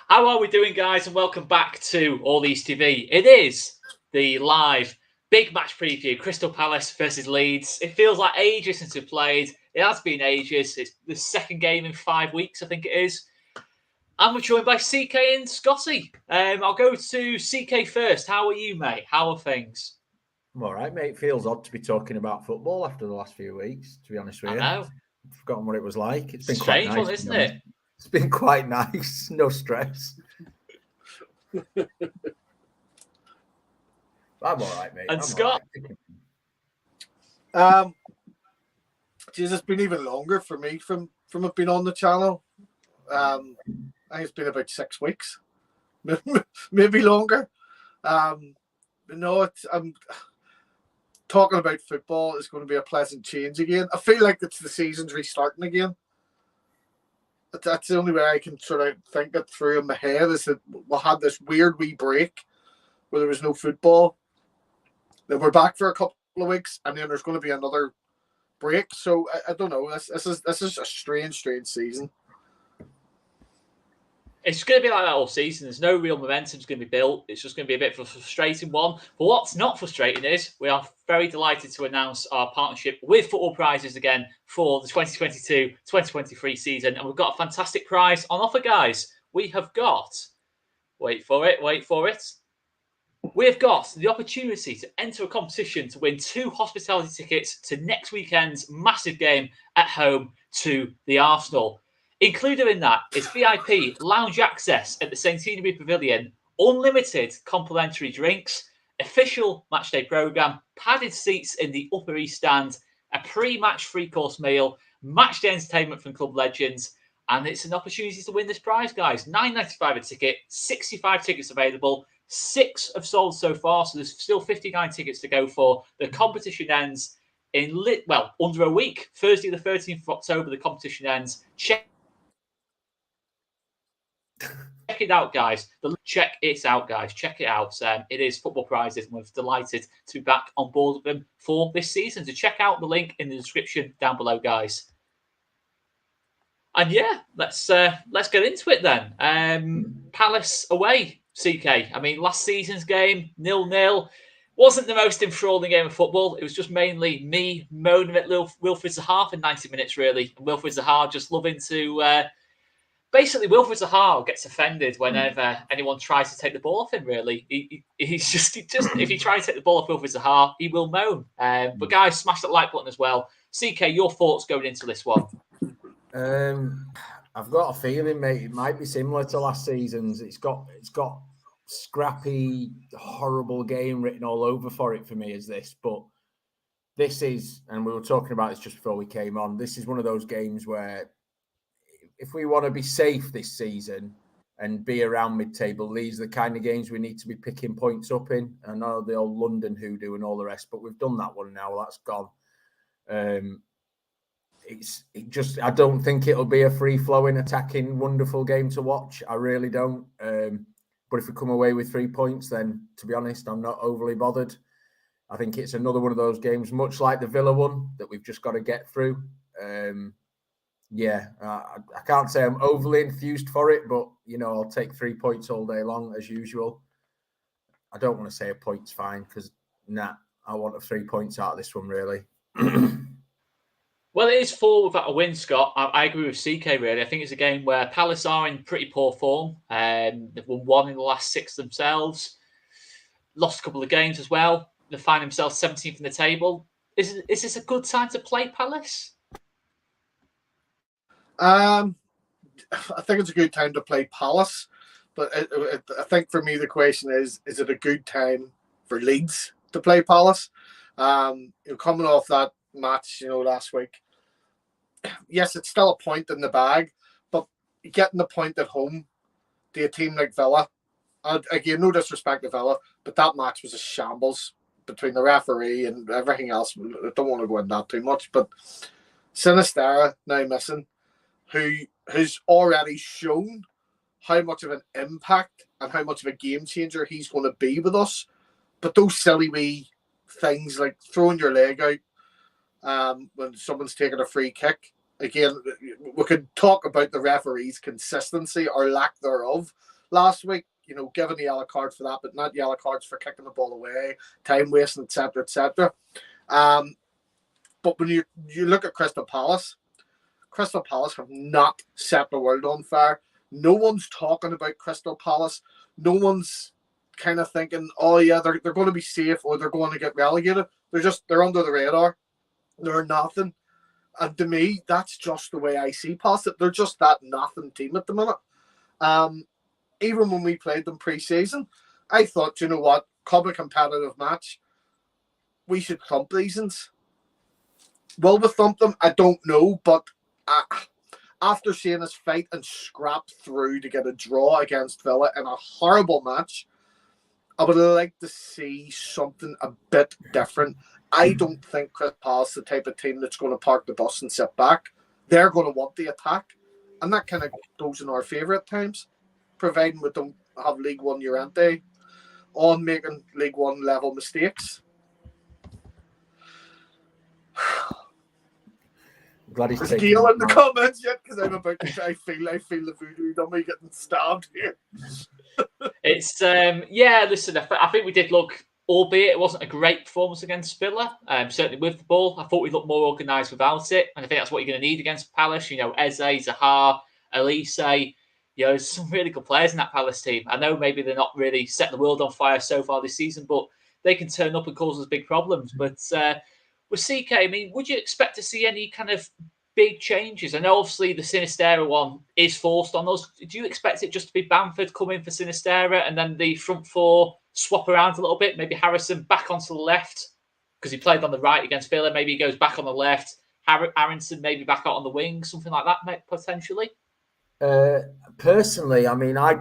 How are we doing, guys? And welcome back to 𝐼𝐍 TV. It is the live big match preview, Crystal Palace versus Leeds. It feels like ages since we played. It has been ages. It's the second game in 5 weeks, I think it is. And we're joined by CK and Scotty. I'll go to CK first. How are you, mate? How are things? I'm all right, mate. It feels odd to be talking about football after the last few weeks, to be honest with you. I know. I've forgotten what it was like. It's been Strange quite nice, one, isn't it? It's been quite nice. No stress. I'm all right, mate. And Scott? Right. It's been even longer for me from it being on the channel. I think it's been about 6 weeks, maybe longer. I'm talking about football is going to be a pleasant change again. I feel like it's the season's restarting again. That's the only way I can sort of think it through in my head, is that we had this weird wee break where there was no football. Then we're back for a couple of weeks, and then there's going to be another break. So I don't know. This is a strange season. It's going to be like that all season. There's no real momentum going to be built. It's just going to be a bit of a frustrating one. But what's not frustrating is we are very delighted to announce our partnership with Football Prizes again for the 2022-2023 season. And we've got a fantastic prize on offer, guys. We have got, wait for it. We've got the opportunity to enter a competition to win 2 hospitality tickets to next weekend's massive game at home to the Arsenal. Included in that is VIP lounge access at the Centenary Pavilion, unlimited complimentary drinks, official matchday programme, padded seats in the Upper East Stand, a pre-match 3-course meal, matchday entertainment from club legends, and it's an opportunity to win this prize, guys. $9.95 a ticket, 65 tickets available, 6 have sold so far, so there's still 59 tickets to go for. The competition ends in, under a week. Thursday the 13th of October, the competition ends. Check it out, guys. Check it out. It is Football Prizes, and we're delighted to be back on board with them for this season. So check out the link in the description down below, guys. And yeah, let's get into it then. Palace away, CK. I mean, last season's game, 0-0. Wasn't the most enthralling game of football. It was just mainly me moaning at Wilfried Zaha for 90 minutes, really. And Wilfried Zaha just loving to... Basically, Wilfried Zaha gets offended whenever anyone tries to take the ball off him, really. He's just if you try to take the ball off Wilfried Zaha, he will moan. But guys, smash that like button as well. CK, your thoughts going into this one? I've got a feeling, mate, it might be similar to last season's. It's got scrappy, horrible game written all over for it for me as this. But this is, and we were talking about this just before we came on, this is one of those games where if we want to be safe this season and be around mid-table, these are the kind of games we need to be picking points up in. I know the old London hoodoo and all the rest, but we've done that one now. That's gone. I don't think it'll be a free-flowing, attacking, wonderful game to watch. I really don't. But if we come away with 3 points, then to be honest, I'm not overly bothered. I think it's another one of those games, much like the Villa one, that we've just got to get through. I can't say I'm overly enthused for it, but, I'll take 3 points all day long, as usual. I don't want to say a point's fine, because, I want 3 points out of this one, really. Well, it is 4 without a win, Scott. I agree with CK, really. I think it's a game where Palace are in pretty poor form. They've won 1 in the last 6 themselves. Lost a couple of games as well. They find themselves 17th in the table. Is this a good time to play Palace? I think it's a good time to play Palace, but I think for me the question is it a good time for Leeds to play Palace? Coming off that match, last week, yes, it's still a point in the bag, but getting the point at home to a team like Villa, and again, no disrespect to Villa, but that match was a shambles between the referee and everything else. I don't want to go into that too much, but Sinisterra now missing, who has already shown how much of an impact and how much of a game changer he's going to be with us. But those silly wee things like throwing your leg out when someone's taking a free kick. Again, we could talk about the referee's consistency or lack thereof, last week, you know, given the yellow card for that, but not yellow cards for kicking the ball away, time wasting, etc., etc. But when you look at Crystal Palace have not set the world on fire. No one's talking about Crystal Palace. No one's kind of thinking, oh yeah, they're going to be safe or they're going to get relegated. They're under the radar. They're nothing. And to me, that's just the way I see Palace. They're just that nothing team at the minute. Even when we played them pre-season, I thought, you know what, come a competitive match, we should thump these ones. Will we thump them? I don't know, but after seeing us fight and scrap through to get a draw against Villa in a horrible match, I would like to see something a bit different. I don't think Crystal Palace is the type of team that's going to park the bus and sit back. They're going to want the attack, and that kind of goes in our favour at times, providing we don't have League One Llorente on making League One level mistakes. Glad he's There's Gail in the comments yet because I'm about to. I feel the voodoo dummy getting stabbed here. It's listen, I think we did look, albeit it wasn't a great performance against Villa. Certainly with the ball, I thought we looked more organised without it, and I think that's what you're going to need against Palace. You know, Eze, Zaha, 𝐼𝐍. You know, there's some really good players in that Palace team. I know maybe they're not really setting the world on fire so far this season, but they can turn up and cause us big problems. But with CK, I mean, would you expect to see any kind of big changes? I know obviously the Sinisterra one is forced on us. Do you expect it just to be Bamford coming for Sinisterra and then the front four swap around a little bit? Maybe Harrison back onto the left because he played on the right against Villa. Maybe he goes back on the left. Aronson maybe back out on the wing, something like that potentially. Personally, I mean, I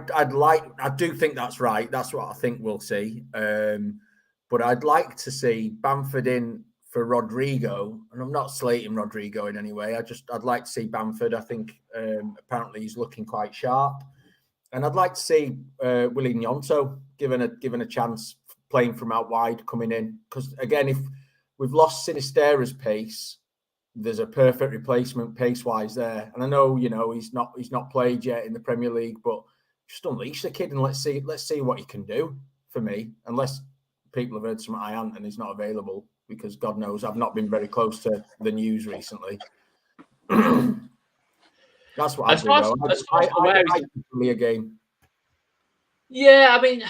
do think that's right. That's what I think we'll see. But I'd like to see Bamford in for Rodrigo, and I'm not slating Rodrigo in any way. I'd like to see Bamford. I think apparently he's looking quite sharp, and I'd like to see Willie Gnonto given a chance playing from out wide coming in. Because again, if we've lost Sinisterra's pace, there's a perfect replacement pace-wise there. And I know, you know, he's not played yet in the Premier League, but just unleash the kid and let's see what he can do for me. Unless people have heard some and he's not available, because God knows I've not been very close to the news recently. That's what I'd do. I a game. Yeah, I mean,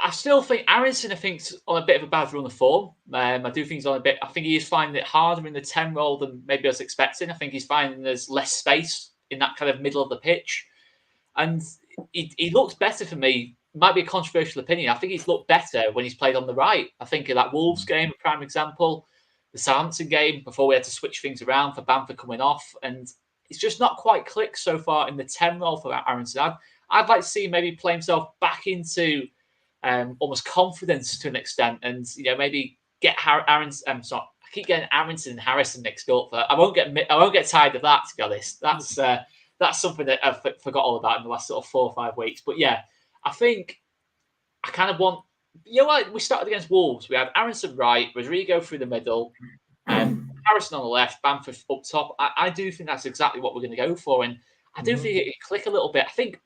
I still think Aronson, I think, is on a bit of a bad run of form. I do think he's on a bit. I think he is finding it harder in the 10 role than maybe I was expecting. I think he's finding there's less space in that kind of middle of the pitch, and he looks better for me. Might be a controversial opinion. I think he's looked better when he's played on the right. I think of that Wolves game, a prime example, the Southampton game before we had to switch things around for Bamford coming off, and it's just not quite clicked so far in the 10 role for Aronson. I'd like to see him maybe play himself back into almost confidence to an extent, and you know, maybe get Aronson. Sorry, I keep getting Aronson and Harrison mixed up. But I won't get tired of that, to be honest. That's something that I've forgot all about in the last sort of 4 or 5 weeks. But yeah, I think I kind of want. You know what? We started against Wolves. We had Aronson right, Rodrigo through the middle, Harrison on the left, Bamford up top. I do think that's exactly what we're going to go for, and I do think it can click a little bit. I think.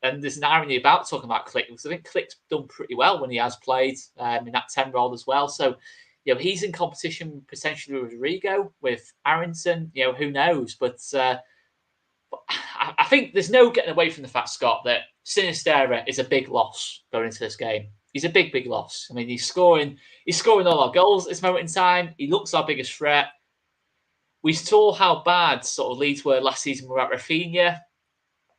And there's an irony about talking about Klich, because I think Klich's done pretty well when he has played in that 10 role as well. So, you know, he's in competition potentially with Rodrigo, with Aronson. You know, who knows? But I think there's no getting away from the fact, Scott, that Sinisterra is a big loss going into this game. He's a big loss. I mean, he's scoring all our goals at this moment in time. He looks our biggest threat. We saw how bad sort of Leeds were last season without 𝐉𝐻𝐶.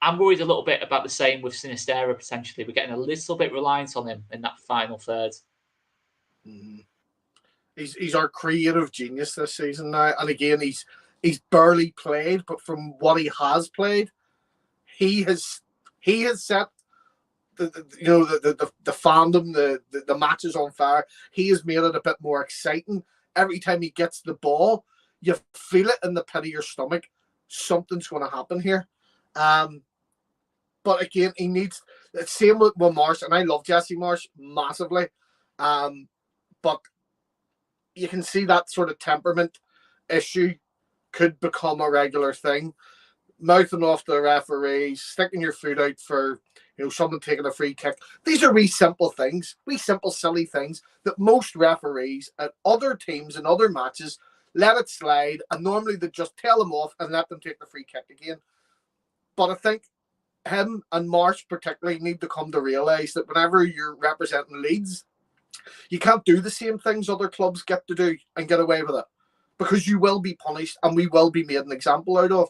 I'm worried a little bit about the same with Sinisterra potentially. We're getting a little bit reliant on him in that final third. He's our creative genius this season now, and again, he's barely played, but from what he has played, he has set the fandom, the matches on fire. He has made it a bit more exciting. Every time he gets the ball, you feel it in the pit of your stomach. Something's going to happen here. But again, he needs the same with Marsh, and I love Jesse Marsh massively. But you can see that sort of temperament issue could become a regular thing. mouthing off the referees, sticking your foot out for someone taking a free kick. These are wee simple things, wee simple silly things that most referees at other teams and other matches let it slide, and normally they just tell them off and let them take the free kick again. But I think him and Marsh particularly need to come to realise that whenever you're representing Leeds, you can't do the same things other clubs get to do and get away with it, because you will be punished and we will be made an example out of.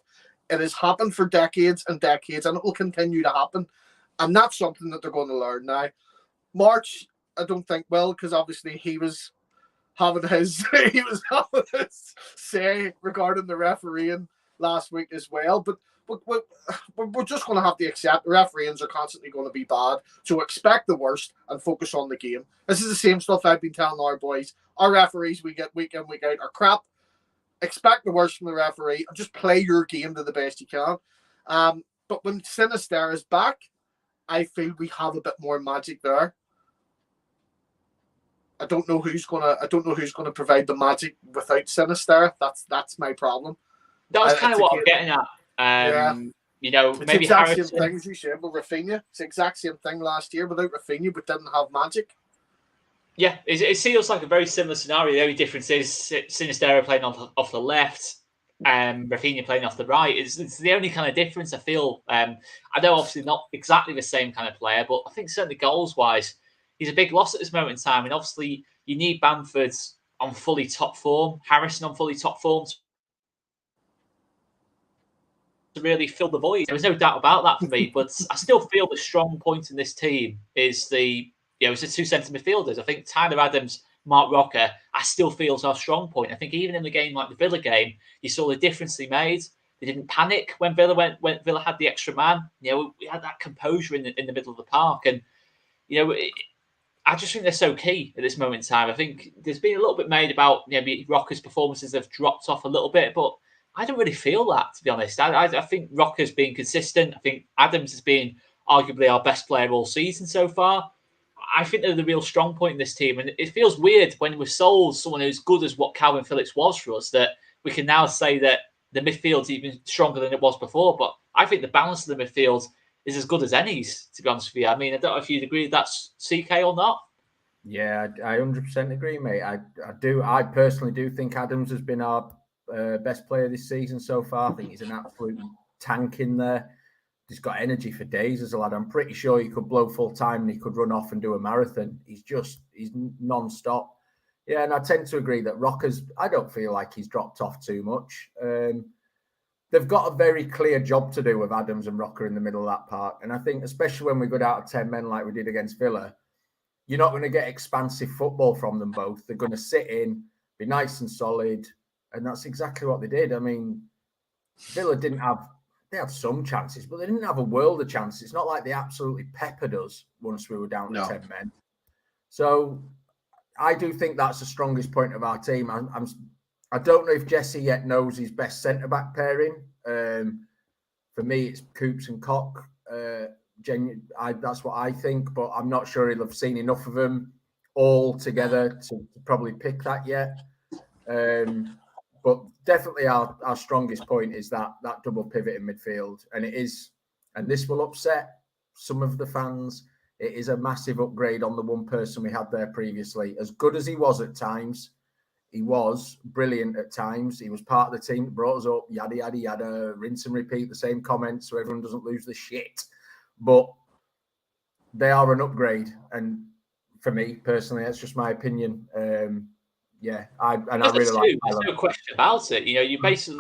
It has happened for decades and decades, and it will continue to happen. And that's something that they're going to learn now. March, I don't think will, because obviously he was having his say regarding the refereeing last week as well. But we're just going to have to accept the refereeings are constantly going to be bad. So expect the worst and focus on the game. This is the same stuff I've been telling our boys. Our referees we get week in, week out are crap. Expect the worst from the referee and just play your game to the best you can. But when Sinisterra is back, I feel we have a bit more magic there. I don't know who's gonna provide the magic without Sinisterra. That's my problem. That was kind of what I'm getting at. Yeah. It's maybe the exact Harrison. same thing as you said with Rafinha. It's the exact same thing last year without Rafinha, but didn't have magic. Yeah, it feels like a very similar scenario. The only difference is Sinisterra playing off the left, Rafinha playing off the right. It's the only kind of difference I feel. I know obviously not exactly the same kind of player, but I think certainly goals-wise, he's a big loss at this moment in time. And obviously you need Bamford on fully top form, Harrison on fully top form to really fill the void. There's no doubt about that for me, but I still feel the strong point in this team is it's the two centre midfielders. I think Tyler Adams, Mark Rocker, I still feel is our strong point. I think even in the game like the Villa game, you saw the difference they made. They didn't panic when Villa Villa had the extra man. We had that composure in the middle of the park, and I just think they're so key at this moment in time. I think there's been a little bit made about Rocker's performances have dropped off a little bit, but I don't really feel that, to be honest. I think Rocker's been consistent. I think Adams has been arguably our best player all season so far. I think they're the real strong point in this team. And it feels weird when we're sold someone who's good as what Kalvin Phillips was for us, that we can now say that the midfield's even stronger than it was before. But I think the balance of the midfield is as good as any's, to be honest with you. I mean, I don't know if you'd agree that's CK or not. Yeah, I 100% agree, mate. I do. I personally do think Adams has been our best player this season so far. I think he's an absolute tank in there. He's got energy for days as a lad. I'm pretty sure he could blow full time and he could run off and do a marathon. He's non-stop. Yeah, and I tend to agree that Rockers, I don't feel like he's dropped off too much. They've got a very clear job to do with Adams and Rocker in the middle of that park. And I think especially when we go out of 10 men like we did against Villa, you're not going to get expansive football from them both. They're going to sit in, be nice and solid. And that's exactly what they did. I mean, Villa they had some chances, but they didn't have a world of chances. It's not like they absolutely peppered us once we were down to 10 men. So I do think that's the strongest point of our team. I don't know if Jesse yet knows his best centre-back pairing. For me, it's Coops and Koch. That's what I think, but I'm not sure he'll have seen enough of them all together to probably pick that yet. But definitely our strongest point is that double pivot in midfield. And it is, and this will upset some of the fans, it is a massive upgrade on the one person we had there previously. As good as he was at times, he was brilliant at times. He was part of the team that brought us up, yada, yada, yada, rinse and repeat the same comments so everyone doesn't lose the shit. But they are an upgrade. And for me, personally, that's just my opinion. Yeah, I really like it. There's no question about it. You basically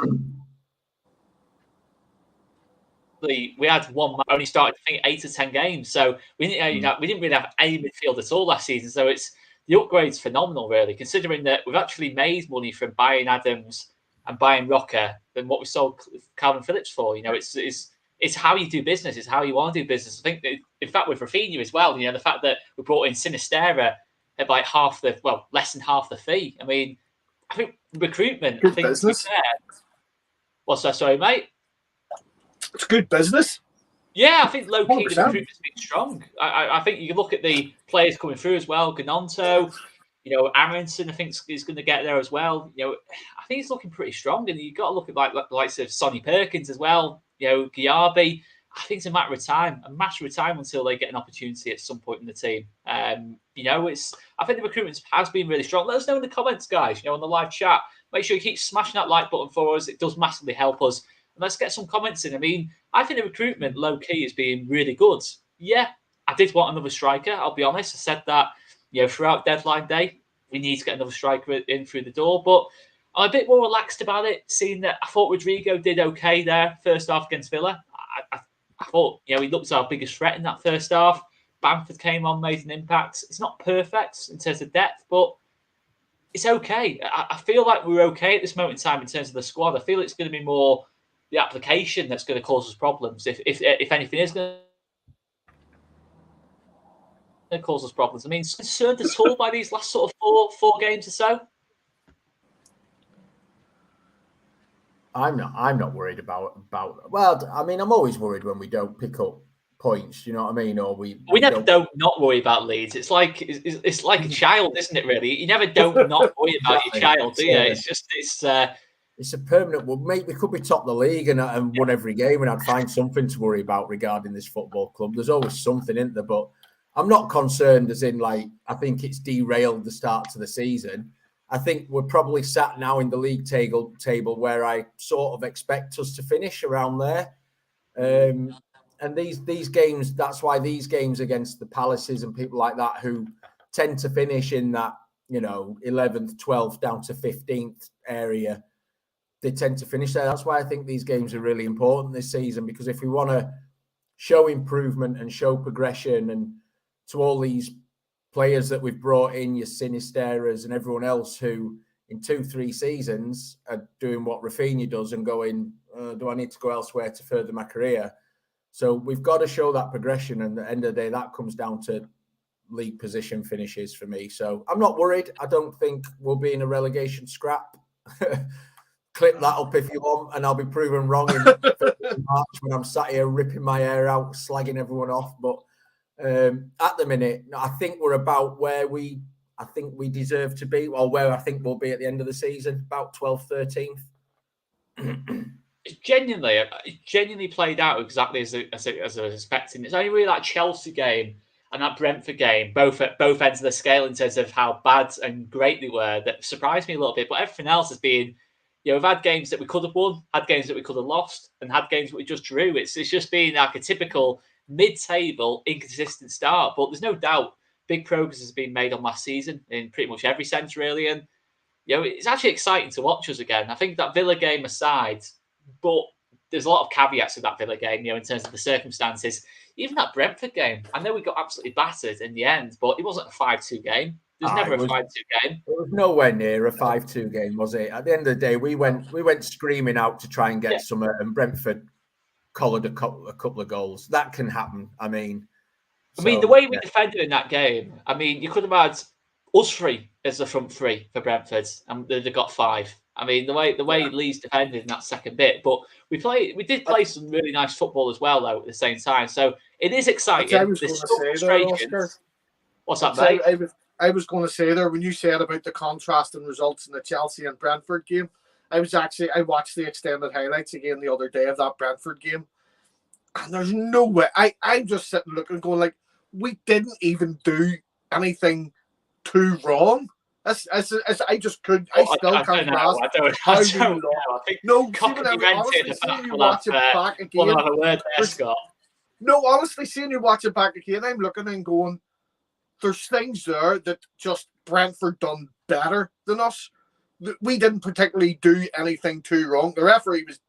we had one man only started, I think, 8 or 10 games, so we didn't really have a midfield at all last season. So the upgrade's phenomenal, really, considering that we've actually made money from buying Adams and buying Rocker than what we sold Kalvin Phillips for. It's how you do business. It's how you want to do business. I think that, in fact, with Rafinha as well, the fact that we brought in Sinisterra at like less than half the fee. I mean, I think recruitment. Good business. What's that? Sorry, mate. It's good business. Yeah, I think low key recruitment's been strong. I think you can look at the players coming through as well. Gnonto, Aronson, I think is going to get there as well. I think he's looking pretty strong, and you've got to look at like the likes of Sonny Perkins as well. 𝐉𝐎𝐈𝐍, I think it's a matter of time until they get an opportunity at some point in the team. I think the recruitment has been really strong. Let us know in the comments, guys, on the live chat. Make sure you keep smashing that like button for us. It does massively help us. And let's get some comments in. I mean, I think the recruitment low-key is being really good. Yeah, I did want another striker, I'll be honest. I said that, throughout deadline day, we need to get another striker in through the door. But I'm a bit more relaxed about it, seeing that I thought Rodrigo did okay there, first half against Villa. I thought, he looked our biggest threat in that first half. Bamford came on, made an impact. It's not perfect in terms of depth, but it's okay. I feel like we're okay at this moment in time in terms of the squad. I feel it's going to be more the application that's going to cause us problems. If anything is going to cause us problems. I mean, concerned at all by these last sort of four games or so? I'm not worried about. Well, I mean, I'm always worried when we don't pick up points. You know what I mean? Or we never don't not worry about Leeds. It's like a child, isn't it? Really, you never don't not worry about your child, do you? It's a permanent. Well, mate, we could be top of the league and won every game, and I'd find something to worry about regarding this football club. There's always something, isn't there? But I'm not concerned, as in I think it's derailed the start to the season. I think we're probably sat now in the league table where I sort of expect us to finish around there. And these games, that's why these games against the Palaces and people like that who tend to finish in that, 11th, 12th down to 15th area, they tend to finish there. That's why I think these games are really important this season, because if we want to show improvement and show progression, and to all these players that we've brought in, your Sinisterras and everyone else who in 2-3 seasons are doing what Raphinha does and going, do I need to go elsewhere to further my career? So we've got to show that progression. And at the end of the day, that comes down to league position finishes for me. So I'm not worried. I don't think we'll be in a relegation scrap. Clip that up if you want, and I'll be proven wrong in March when I'm sat here ripping my hair out, slagging everyone off. But at the minute, I think we're about where I think we deserve to be, or where I think we'll be at the end of the season, about 12th, 13th. It genuinely played out exactly as I was expecting. It's only really that Chelsea game and that Brentford game, both at both ends of the scale in terms of how bad and great they were, that surprised me a little bit. But everything else has been, we've had games that we could have won, had games that we could have lost, and had games that we just drew. It's just been like a typical mid-table, inconsistent start. But there's no doubt big progress has been made on last season in pretty much every sense, really. And, it's actually exciting to watch us again. I think that Villa game aside, but there's a lot of caveats to that Villa game, in terms of the circumstances. Even that Brentford game, I know we got absolutely battered in the end, but it wasn't a 5-2 game. There's never a 5-2 game. It was nowhere near a 5-2 game, was it? At the end of the day, we went screaming out to try and get some, and Brentford collared a couple of goals. That can happen. I mean, the way we defended in that game, you could have had us three as the front three for Brentford, and they got 5. The way Leeds defended in that second bit, but we did play some really nice football as well, though, at the same time. So it is exciting. What's that, mate? I was going to say there, when you said about the contrast in results in the Chelsea and Brentford game, I watched the extended highlights again the other day of that Brentford game, and there's no way. I'm just sitting looking, going like, we didn't even do anything too wrong. I just couldn't. I still can't grasp how we lost. No, honestly, seeing you watch it back again, I'm looking and going, there's things there that just Brentford done better than us. We didn't particularly do anything too wrong. The referee was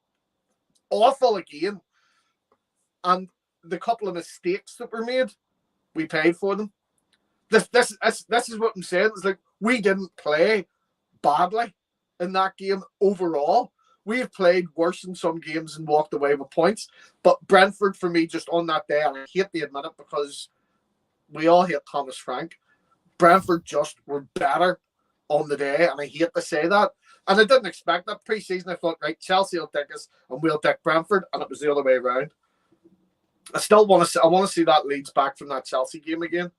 awful again, and the couple of mistakes that were made, we paid for them. This is what I'm saying. It's like, we didn't play badly in that game overall. We have played worse in some games and walked away with points. But Brentford, for me, just on that day, and I hate to admit it because we all hate Thomas Frank, Brentford just were better on the day, and I hate to say that. And I didn't expect that. Pre-season, I thought, right, Chelsea will take us and we'll take Brentford, and it was the other way around. I still want to see that Leeds back from that Chelsea game again.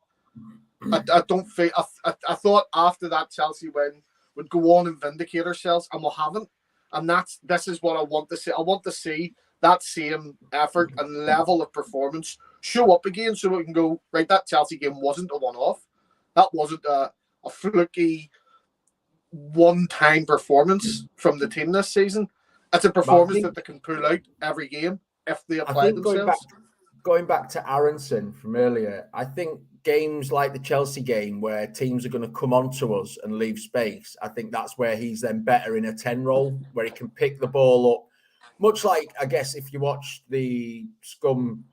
I don't think I thought after that Chelsea win would go on and vindicate ourselves, and we haven't. And this is what I want to see. I want to see that same effort and level of performance show up again, so we can go, right, that Chelsea game wasn't a one-off. That wasn't a fluky one-time performance from the team this season. It's a performance that they can pull out every game if they apply themselves. Going back to Aaronson from earlier, I think games like the Chelsea game where teams are going to come onto us and leave space, I think that's where he's then better in a 10 role, where he can pick the ball up. Much like, I guess, if you watched the Scum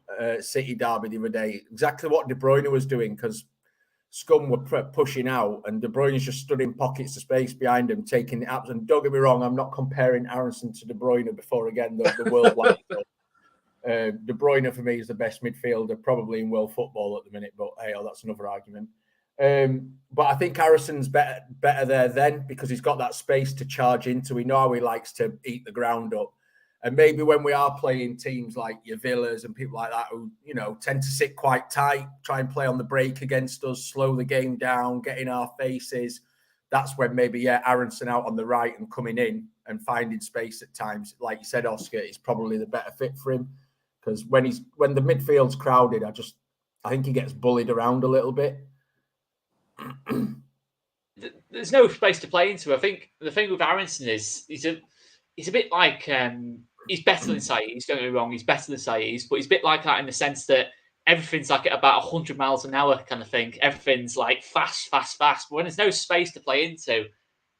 City derby the other day, exactly what De Bruyne was doing, because Scum were pushing out and De Bruyne just stood in pockets of space behind him, taking the abs. And don't get me wrong, I'm not comparing Aaronson to De Bruyne before, again, the worldwide. De Bruyne, for me, is the best midfielder probably in world football at the minute, but hey, that's another argument. But I think Harrison's better there then, because he's got that space to charge into. We know how he likes to eat the ground up. And maybe when we are playing teams like your Villas and people like that who, you know, tend to sit quite tight, try and play on the break against us, slow the game down, get in our faces, that's when maybe, Aaronson out on the right and coming in and finding space at times. Like you said, Oscar, is probably the better fit for him. Because when the midfield's crowded, I think he gets bullied around a little bit. There's no space to play into. I think the thing with Aaronson is he's a bit like he's better than Saiz. Don't get me wrong, he's better than Saiz, but he's a bit like that in the sense that everything's like at about 100 miles an hour kind of thing. Everything's like fast. But when there's no space to play into,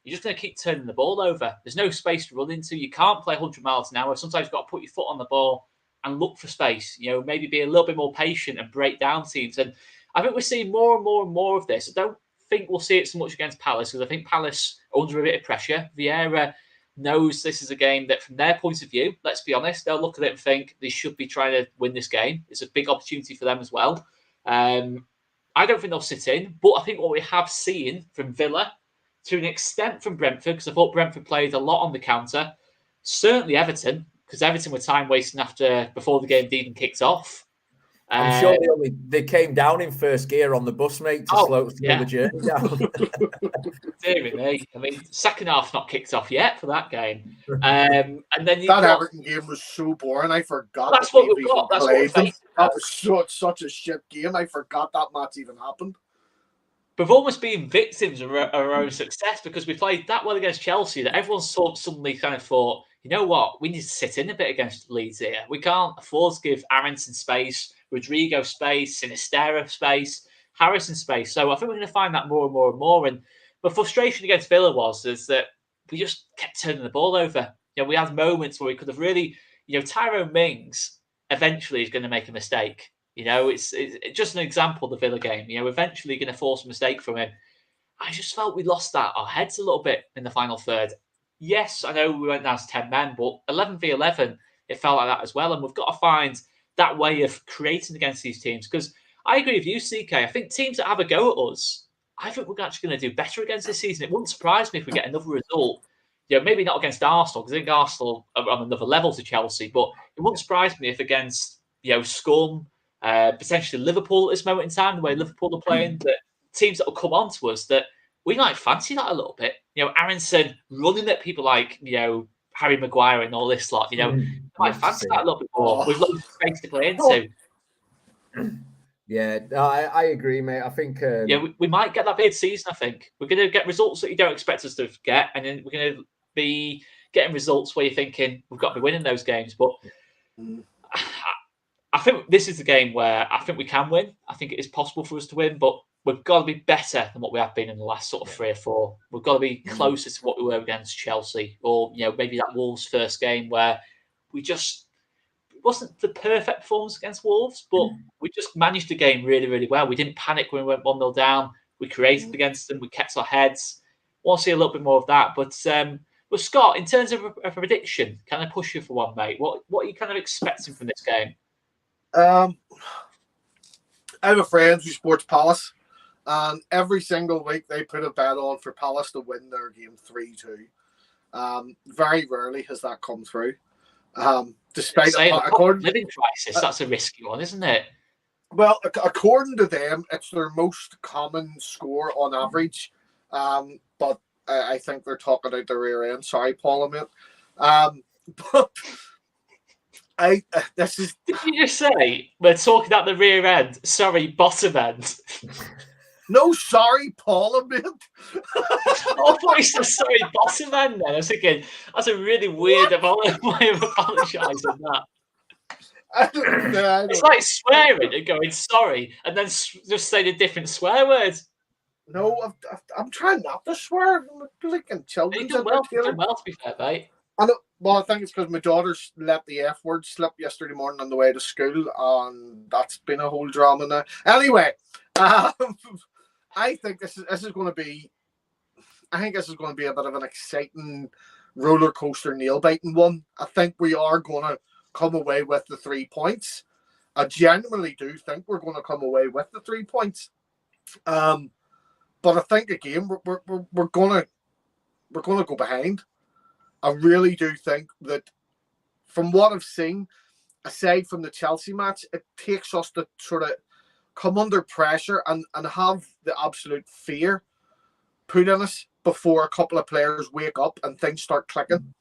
you're just going to keep turning the ball over. There's no space to run into. You can't play 100 miles an hour. Sometimes you've got to put your foot on the ball and look for space, you know, maybe be a little bit more patient and break down teams. And I think we're seeing more and more of this. I don't think we'll see it so much against Palace, because I think Palace are under a bit of pressure. Vieira knows this is a game that, from their point of view, let's be honest, they'll look at it and think they should be trying to win this game. It's a big opportunity for them as well. I don't think they'll sit in, but I think what we have seen from Villa, to an extent from Brentford, because I thought Brentford played a lot on the counter, certainly Everton, because Everton were time wasting before the game even kicked off. I'm sure they came down in first gear on the bus, mate, to slow the journey down. Dear me. I mean, second half not kicked off yet for that game. And then that Everton game was so boring. I forgot. That's what we've got. That's what that was such a shit game. I forgot that match even happened. We've almost been victims of our own success, because we played that well against Chelsea that everyone suddenly kind of thought, you know what, we need to sit in a bit against Leeds here. We can't afford to give Aaronson space, Rodrigo space, Sinisterra space, Harrison space. So I think we're going to find that more and more. And the frustration against Villa is that we just kept turning the ball over. You know, we had moments where we could have really, you know, Tyrone Mings eventually is going to make a mistake. You know, it's just an example of the Villa game. You know, eventually going to force a mistake from him. I just felt we lost our heads a little bit in the final third. Yes, I know we went down to 10 men, but 11v11, it felt like that as well. And we've got to find that way of creating against these teams. Because I agree with you, CK. I think teams that have a go at us, I think we're actually going to do better against this season. It wouldn't surprise me if we get another result. You know, maybe not against Arsenal, because I think Arsenal are on another level to Chelsea. But it wouldn't surprise me if against, you know, Scum, potentially Liverpool at this moment in time, the way Liverpool are playing, that teams that will come on to us, that we might fancy that a little bit. You know, Aaronson running at people like, you know, Harry Maguire and all this lot, you know, might fancy that a little bit more. We've lots of space to play into. Yeah, I agree, mate. I think we might get that big season. I think we're going to get results that you don't expect us to get, and then we're going to be getting results where you're thinking we've got to be winning those games. But I think this is the game where I think we can win. I think it is possible for us to win, but we've got to be better than what we have been in the last sort of 3 or 4. We've got to be closer to what we were against Chelsea, or, you know, maybe that Wolves first game where we just, it wasn't the perfect performance against Wolves, but we just managed the game really, really well. We didn't panic when we went 1-0 down. We created against them. We kept our heads. I want to see a little bit more of that. But Scott, in terms of a prediction, can I push you for one, mate? What are you kind of expecting from this game? I have a friend who supports Palace, and every single week they put a bet on for Palace to win their game 3-2. Very rarely has that come through. Despite living crisis, that's a risky one, isn't it? Well, according to them, it's their most common score on average. But I think they're talking out the rear end. Sorry, Paul, mate. But This is. Did you just say we're talking at the rear end? Sorry, bottom end. No, sorry, Paula, mate. I thought you said sorry, bottom end. Then I was thinking that's a really weird way of apologising. That it's like swearing and going sorry, and then just saying a different swear word. No, I'm trying not to swear. I'm like in children's. You've done well, to be fair, mate. Well, I think it's because my daughter's let the F word slip yesterday morning on the way to school, and that's been a whole drama now. Anyway, I think this is going to be. I think this is going to be a bit of an exciting roller coaster, nail biting one. I think we are going to come away with the 3 points. I genuinely do think we're going to come away with the 3 points. But I think again we're going to go behind. I really do think that, from what I've seen, aside from the Chelsea match, it takes us to sort of come under pressure and have the absolute fear put in us before a couple of players wake up and things start clicking.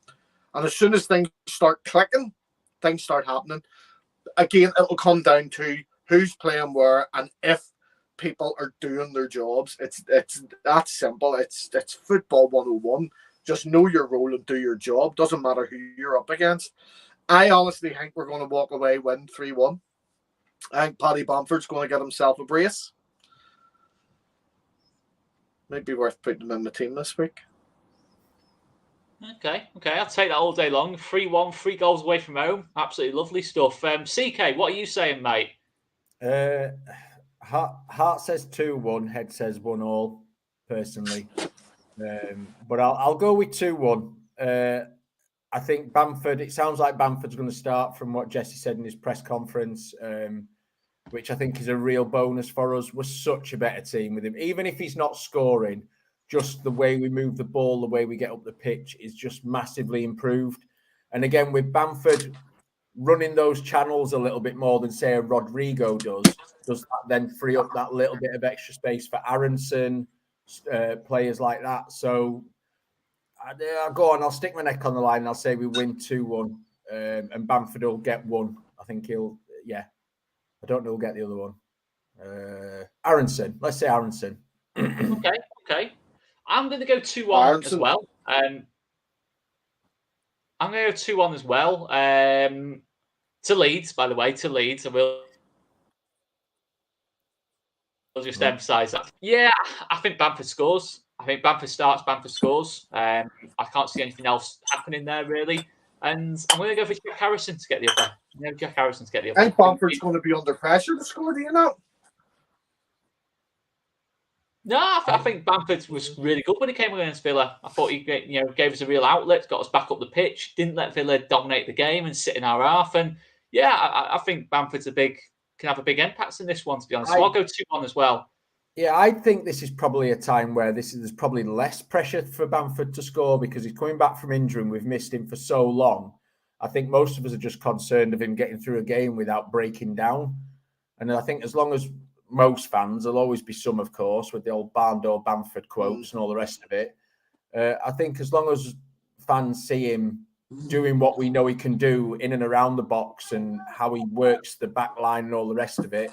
And as soon as things start clicking, things start happening. Again, it'll come down to who's playing where and if people are doing their jobs. It's that simple. It's football 101. Just know your role and do your job. Doesn't matter who you're up against. I honestly think we're going to walk away win 3-1. I think Paddy Bamford's going to get himself a brace. Might be worth putting him in the team this week. Okay, I'll take that all day long. 3-1, 3 goals away from home. Absolutely lovely stuff. CK, what are you saying, mate? Heart says 2-1, head says 1-1, personally. But I'll go with 2-1. I think Bamford, it sounds like Bamford's going to start from what Jesse said in his press conference, which I think is a real bonus for us. We're such a better team with him. Even if he's not scoring, just the way we move the ball, the way we get up the pitch is just massively improved. And again, with Bamford running those channels a little bit more than, say, a Rodrigo does that then free up that little bit of extra space for Aaronson, players like that. So I'll go on. I'll stick my neck on the line and I'll say we win 2-1, and Bamford will get one. I think I don't know who'll get the other one. Aaronson. Let's say Aaronson. Okay. I'm going to go 2-1 as well. I'm going to go 2-1 as well. To Leeds, by the way, to Leeds. I'll just emphasise that. Yeah, I think Bamford scores. I think Bamford starts, Bamford scores. I can't see anything else happening there, really. And I'm going to go for Jack Harrison to get the other. I think Bamford's going to be under pressure to score, do you know? No, I think Bamford was really good when he came against Villa. I thought he gave us a real outlet, got us back up the pitch, didn't let Villa dominate the game and sit in our half. And yeah, I think Bamford's can have a big impact in this one, to be honest. So I'll go 2-1 as well. Yeah, I think this is probably a time where there's probably less pressure for Bamford to score because he's coming back from injury and we've missed him for so long. I think most of us are just concerned of him getting through a game without breaking down. And I think as long as most fans, there'll always be some, of course, with the old barn door Bamford quotes and all the rest of it. I think as long as fans see him doing what we know he can do in and around the box and how he works the back line and all the rest of it,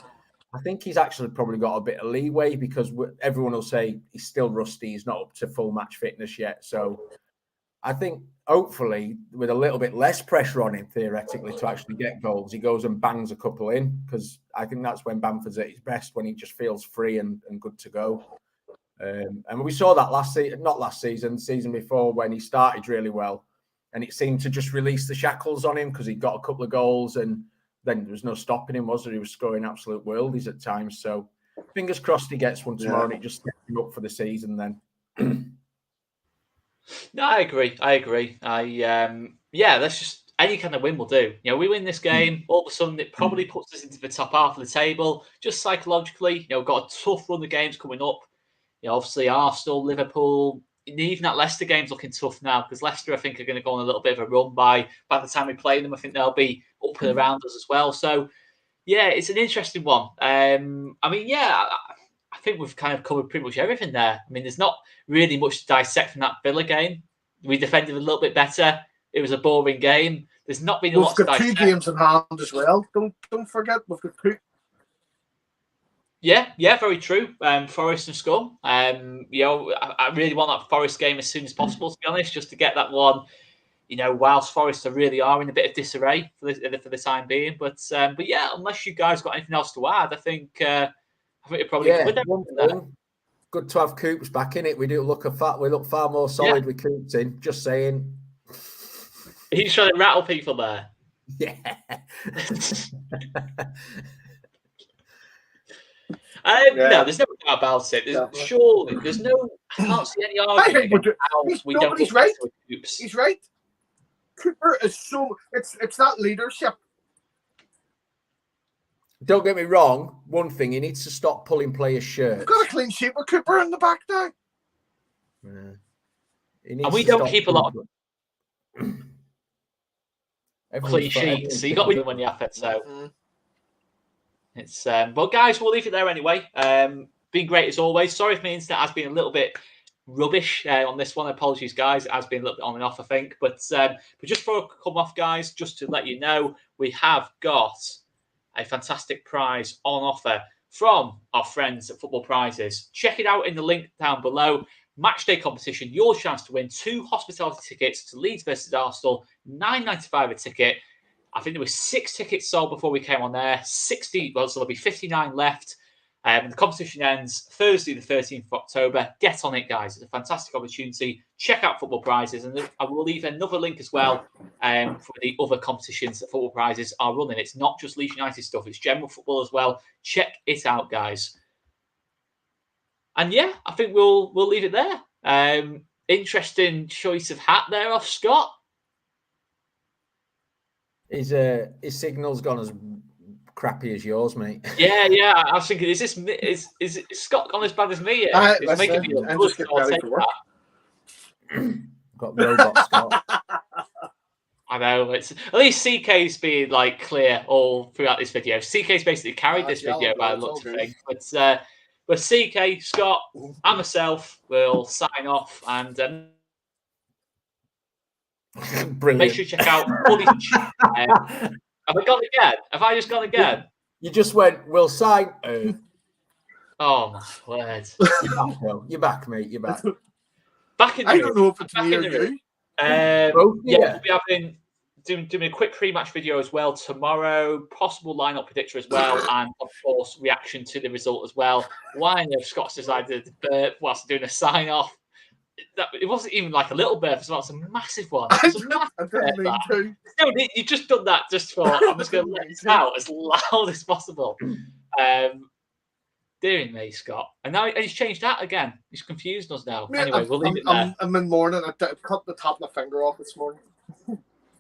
I think he's actually probably got a bit of leeway because everyone will say he's still rusty. He's not up to full match fitness yet. So I think hopefully with a little bit less pressure on him, theoretically, to actually get goals, he goes and bangs a couple in because I think that's when Bamford's at his best, when he just feels free and good to go. And we saw that season before when he started really well and it seemed to just release the shackles on him because he got a couple of goals and then there was no stopping him, was there? He was scoring absolute worldies at times. So fingers crossed he gets one tomorrow and it just sets him up for the season then. No, I agree. Let's just any kind of win will do. We win this game, all of a sudden it probably puts us into the top half of the table, just psychologically. We've got a tough run of games coming up. Obviously Arsenal, Liverpool, even that Leicester game's looking tough now because Leicester, I think, are going to go on a little bit of a run by the time we play them. I think they'll be up and around us as well. So, yeah, it's an interesting one. I think we've kind of covered pretty much everything there. I mean, there's not really much to dissect from that Villa game. We defended a little bit better. It was a boring game. There's not been a We've lot to got 2 dissect. games in hand as well. Don't forget, we've got 2. Yeah, very true. Forest and Scum. I really want that Forest game as soon as possible, to be honest, just to get that one. Whilst Forest really are in a bit of disarray for the time being, but yeah, unless you guys got anything else to add, I think you're probably good with everything there. Good to have Coops back in it. We look far more solid with Coops in. Just saying. He's trying to rattle people there. Yeah. No, there's no doubt about it. Surely, I can't see any argument how we don't. He's right. He's right. Cooper is it's that leadership. Don't get me wrong. One thing, he needs to stop pulling players' shirts. We've got a clean sheet with Cooper in the back now. And we don't keep a lot of clean sheets, so you got to win when you have it. So it's but guys, we'll leave it there anyway. Been great as always. Sorry if my internet has been a little bit rubbish on this one. Apologies, guys. It has been a little bit on and off, I think. But just before I come off, guys, just to let you know, we have got a fantastic prize on offer from our friends at Football Prizes. Check it out in the link down below. Matchday competition, your chance to win 2 hospitality tickets to Leeds versus Arsenal, £9.95 a ticket. I think there were 6 tickets sold before we came on there. 60, so there'll be 59 left. The competition ends Thursday, the 13th of October. Get on it, guys. It's a fantastic opportunity. Check out Football Prizes, and I will leave another link as well for the other competitions that Football Prizes are running. It's not just Leeds United stuff; it's general football as well. Check it out, guys. And yeah, I think we'll leave it there. Interesting choice of hat there off Scott. His signal's gone as crappy as yours, mate. Yeah. I was thinking, is Scott gone as bad as me? It's making me look good. I'll take that. Got robot Scott. I know. At least CK's been clear all throughout this video. CK's basically carried this video by the looks of things. But CK, Scott, and myself will sign off and make sure you check out Fully. Have I gone again? Have I just gone again? You just went, we'll sign. Oh, my word. You're back, mate. You're back. Back in the I don't know if it's me or you. We'll be doing a quick pre-match video as well tomorrow, possible lineup predictor as well, and of course reaction to the result as well. Why have Scott's decided to burp whilst doing a sign-off? It wasn't even like a little burp as well. It's a massive one. It's a massive burp. No, you've just done that just for, I'm just going to let it out as loud as possible. Dear me, Scott. And now he's changed that again. He's confused us now. Anyway, we'll leave it there. I'm in morning. I cut the top of my finger off this morning.